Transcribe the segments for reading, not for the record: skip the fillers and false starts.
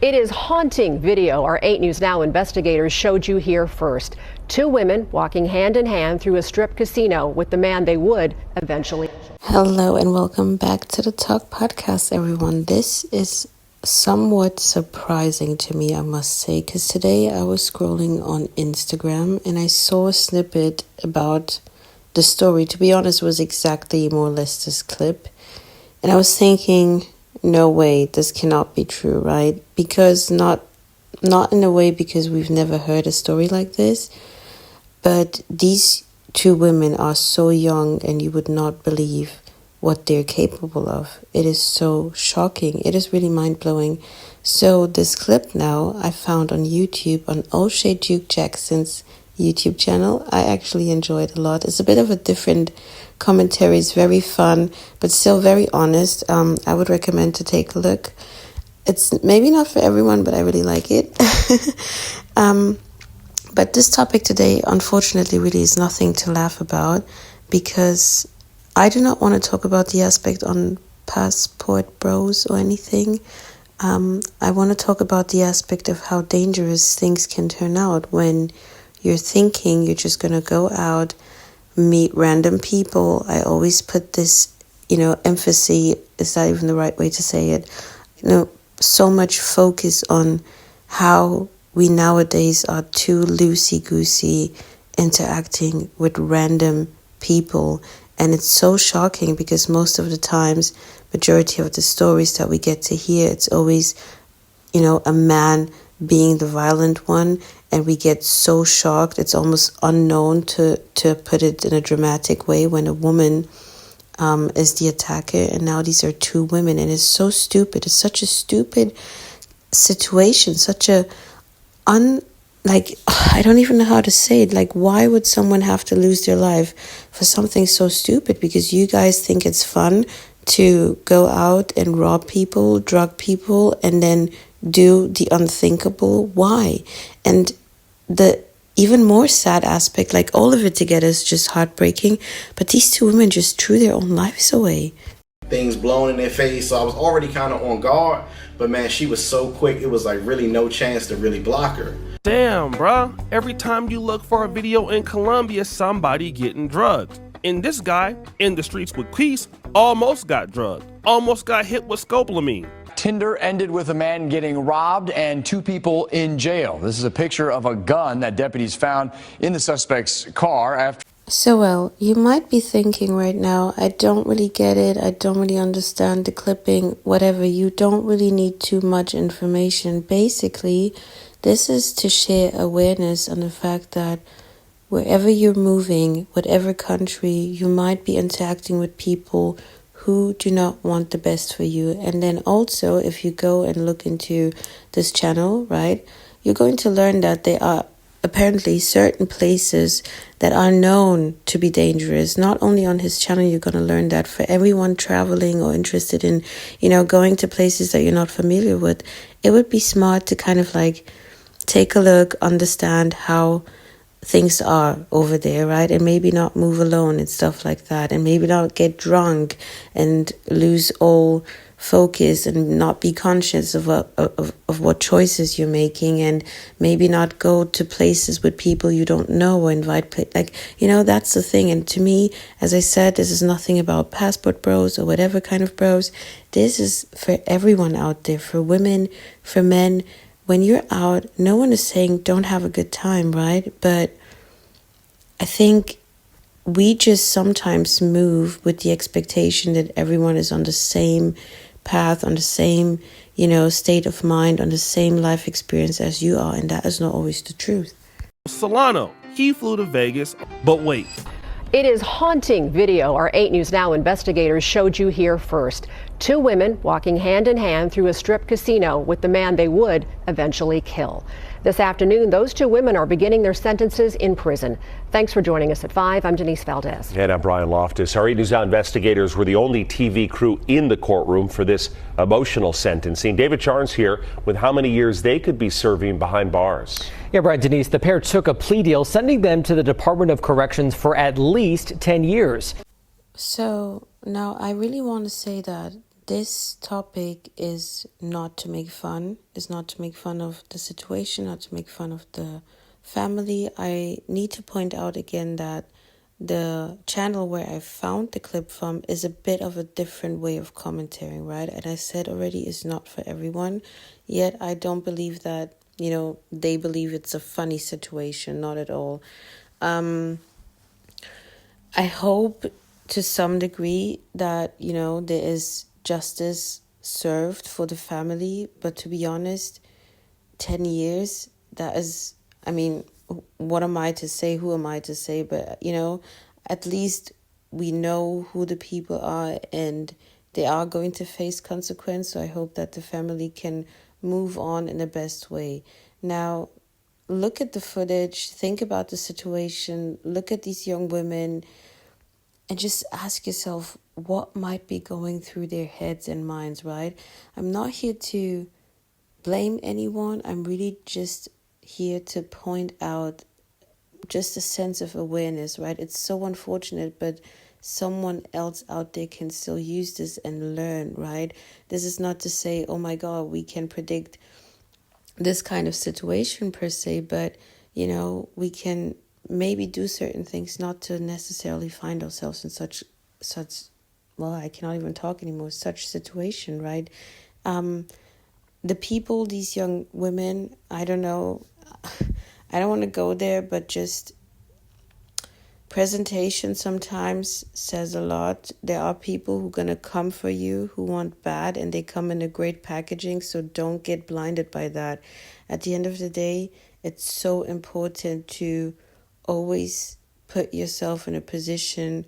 It is haunting video. Our 8 News Now investigators showed you here first. 2 women walking hand in hand through a strip casino with the man they would eventually. Hello and welcome back to the Talk Podcast, everyone. This is somewhat surprising to me, I must say, because today I was scrolling on Instagram and I saw a snippet about the story. To be honest, it was exactly more or less this clip. And I was thinking, no way, this cannot be true, right? Because not in a way because we've never heard a story like this, but these 2 women are so young and you would not believe what they're capable of. It is so shocking. It is really mind-blowing. So this clip now I found on YouTube on O'Shea Duke Jackson's YouTube channel. I actually enjoyed a lot. It's a bit of a different commentary. It's very fun, but still very honest. I would recommend to take a look. It's maybe not for everyone, but I really like it. But this topic today, unfortunately, really is nothing to laugh about because I do not want to talk about the aspect on passport bros or anything. I want to talk about the aspect of how dangerous things can turn out when you're thinking you're just going to go out, meet random people. I always put this, emphasis, is that even the right way to say it? So much focus on how we nowadays are too loosey-goosey interacting with random people. And it's so shocking because most of the times, majority of the stories that we get to hear, it's always, a man being the violent one. And we get so shocked. It's almost unknown to put it in a dramatic way when a woman is the attacker. And now these are 2 women. And it's so stupid. It's such a stupid situation. Such a I don't even know how to say it. Like, why would someone have to lose their life for something so stupid? Because you guys think it's fun to go out and rob people, drug people, and then do the unthinkable. Why? And the even more sad aspect, like all of it together is just heartbreaking, but these 2 women just threw their own lives away. Things blown in their face, so I was already kind of on guard, but man, she was so quick, it was like really no chance to really block her. Damn, bruh. Every time you look for a video in Colombia, somebody getting drugged. And this guy, in the streets with peace, almost got drugged. Almost got hit with scopolamine. Tinder ended with a man getting robbed and 2 people in jail. This is a picture of a gun that deputies found in the suspect's car after. So, well, you might be thinking right now, I don't really get it. I don't really understand the clipping, whatever. You don't really need too much information. Basically, this is to share awareness on the fact that wherever you're moving, whatever country, you might be interacting with people who do not want the best for you. And then also, if you go and look into this channel, right, you're going to learn that there are apparently certain places that are known to be dangerous. Not only on his channel, you're going to learn that for everyone traveling or interested in, going to places that you're not familiar with, it would be smart to kind of take a look, understand how things are over there, right? And maybe not move alone and stuff like that. And maybe not get drunk and lose all focus and not be conscious of what choices you're making, and maybe not go to places with people you don't know or invite, that's the thing. And to me, as I said, this is nothing about passport bros or whatever kind of bros. This is for everyone out there, for women, for men. When you're out, no one is saying don't have a good time, right? But I think we just sometimes move with the expectation that everyone is on the same path, on the same, state of mind, on the same life experience as you are. And that is not always the truth. Solano, he flew to Vegas, but wait. It is haunting video. Our 8 News Now investigators showed you here first. 2 women walking hand in hand through a strip casino with the man they would eventually kill. This afternoon, those 2 women are beginning their sentences in prison. Thanks for joining us at 5. I'm Denise Valdez. And I'm Brian Loftus. Our 8 News Now investigators were the only TV crew in the courtroom for this emotional sentencing. David Charnes here with how many years they could be serving behind bars. Yeah, Brian, Denise, the pair took a plea deal, sending them to the Department of Corrections for at least 10 years. So now I really want to say that this topic is not to make fun. It's not to make fun of the situation, not to make fun of the family. I need to point out again that the channel where I found the clip from is a bit of a different way of commentating, right? And I said already, it's not for everyone. Yet I don't believe that, they believe it's a funny situation. Not at all. I hope to some degree that, there is justice served for the family. But to be honest, 10 years, that is, what am I to say? Who am I to say? But, at least we know who the people are and they are going to face consequence. So I hope that the family can move on in the best way. Now, look at the footage, think about the situation, look at these young women, and just ask yourself what might be going through their heads and minds, right? I'm not here to blame anyone. I'm really just here to point out just a sense of awareness, right? It's so unfortunate, but someone else out there can still use this and learn, right? This is not to say, oh my God, we can predict this kind of situation per se, but, we can maybe do certain things not to necessarily find ourselves in such, well, I cannot even talk anymore, such situation, right? The people, these young women, I don't know, I don't want to go there, but just presentation sometimes says a lot. There are people who are going to come for you who want bad, and they come in a great packaging, so don't get blinded by that. At the end of the day, it's so important to always put yourself in a position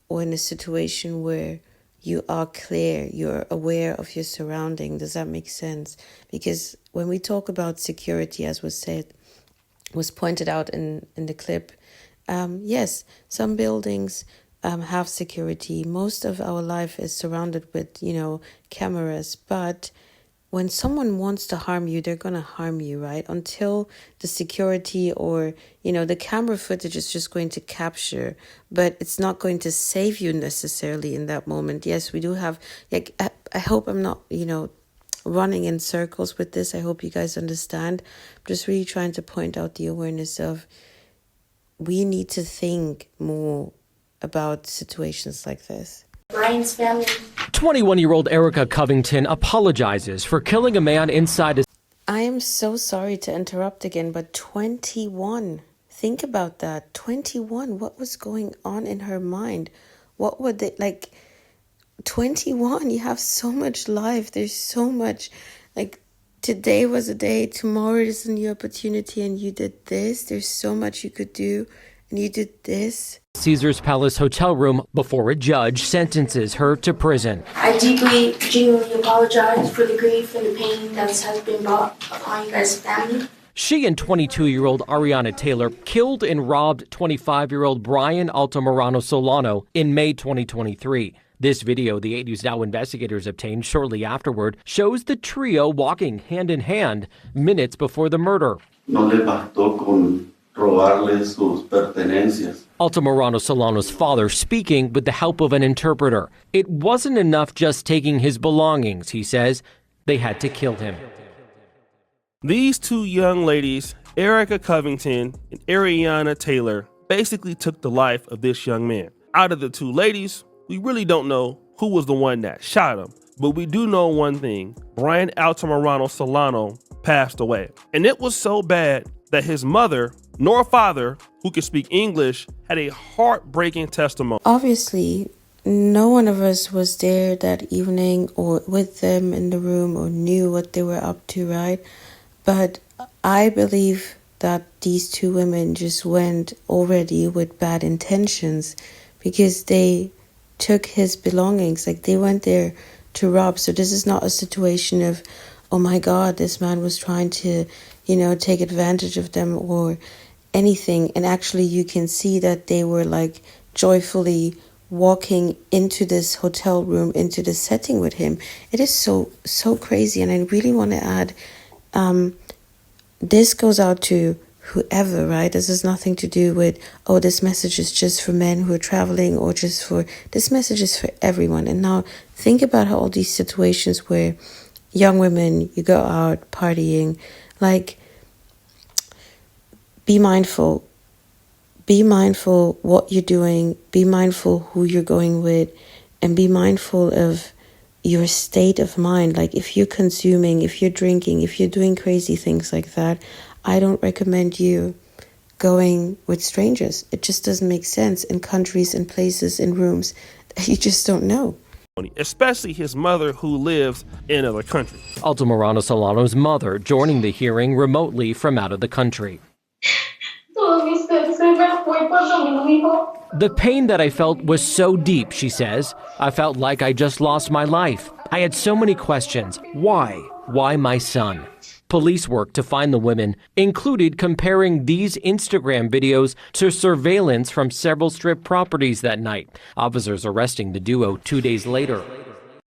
or in a situation where you are clear, you're aware of your surrounding. Does that make sense? Because when we talk about security, as was pointed out in the clip, yes, some buildings have security. Most of our life is surrounded with, cameras. But when someone wants to harm you, they're going to harm you, right? Until the security or, the camera footage is just going to capture, but it's not going to save you necessarily in that moment. Yes, we do have, I hope I'm not, running in circles with this. I hope you guys understand. I'm just really trying to point out the awareness of we need to think more about situations like this. Brian's family. 21-year-old Erica Covington apologizes for killing a man inside his... I am so sorry to interrupt again, but 21. Think about that. 21. What was going on in her mind? What would they, 21, you have so much life. There's so much, today was a day, tomorrow is a new opportunity, and you did this. There's so much you could do, and you did this. Caesars Palace hotel room before a judge sentences her to prison. I deeply, genuinely apologize for the grief and the pain that has been brought upon you guys' family. She and 22-year-old Ariana Taylor killed and robbed 25-year-old Brian Altamirano Solano in May 2023. This video the 8 News Now investigators obtained shortly afterward shows the trio walking hand in hand minutes before the murder. No le bastó con robarle sus pertenencias. Altamirano Solano's father speaking with the help of an interpreter. It wasn't enough just taking his belongings, he says. They had to kill him. These two young ladies, Erica Covington and Ariana Taylor, basically took the life of this young man. Out of the two ladies, we really don't know who was the one that shot him, but we do know one thing. Brian Altamirano Solano passed away. And it was so bad that his mother, nor father, who could speak English, had a heartbreaking testimony. Obviously, no one of us was there that evening or with them in the room or knew what they were up to, right? But I believe that these two women just went already with bad intentions because they took his belongings. They went there to rob. So this is not a situation of, oh my God, this man was trying to, take advantage of them or anything. And actually you can see that they were joyfully walking into this hotel room, into this setting with him. It is so crazy. And I really want to add, this goes out to whoever, right? This has nothing to do with, oh, this message is just for men who are traveling or just for, this message is for everyone. And now Think about how all these situations where young women, you go out partying, like, be mindful. Be mindful what you're doing, be mindful who you're going with, and be mindful of your state of mind. Like, if you're consuming, if you're drinking, if you're doing crazy things like that, I don't recommend you going with strangers. It just doesn't make sense in countries and places and rooms that you just don't know. Especially his mother, who lives in another country. Altamirano Solano's mother joining the hearing remotely from out of the country. The pain that I felt was so deep, she says. I felt like I just lost my life. I had so many questions. Why? Why my son? Police work to find the women included comparing these Instagram videos to surveillance from several strip properties that night. Officers arresting the duo 2 days later.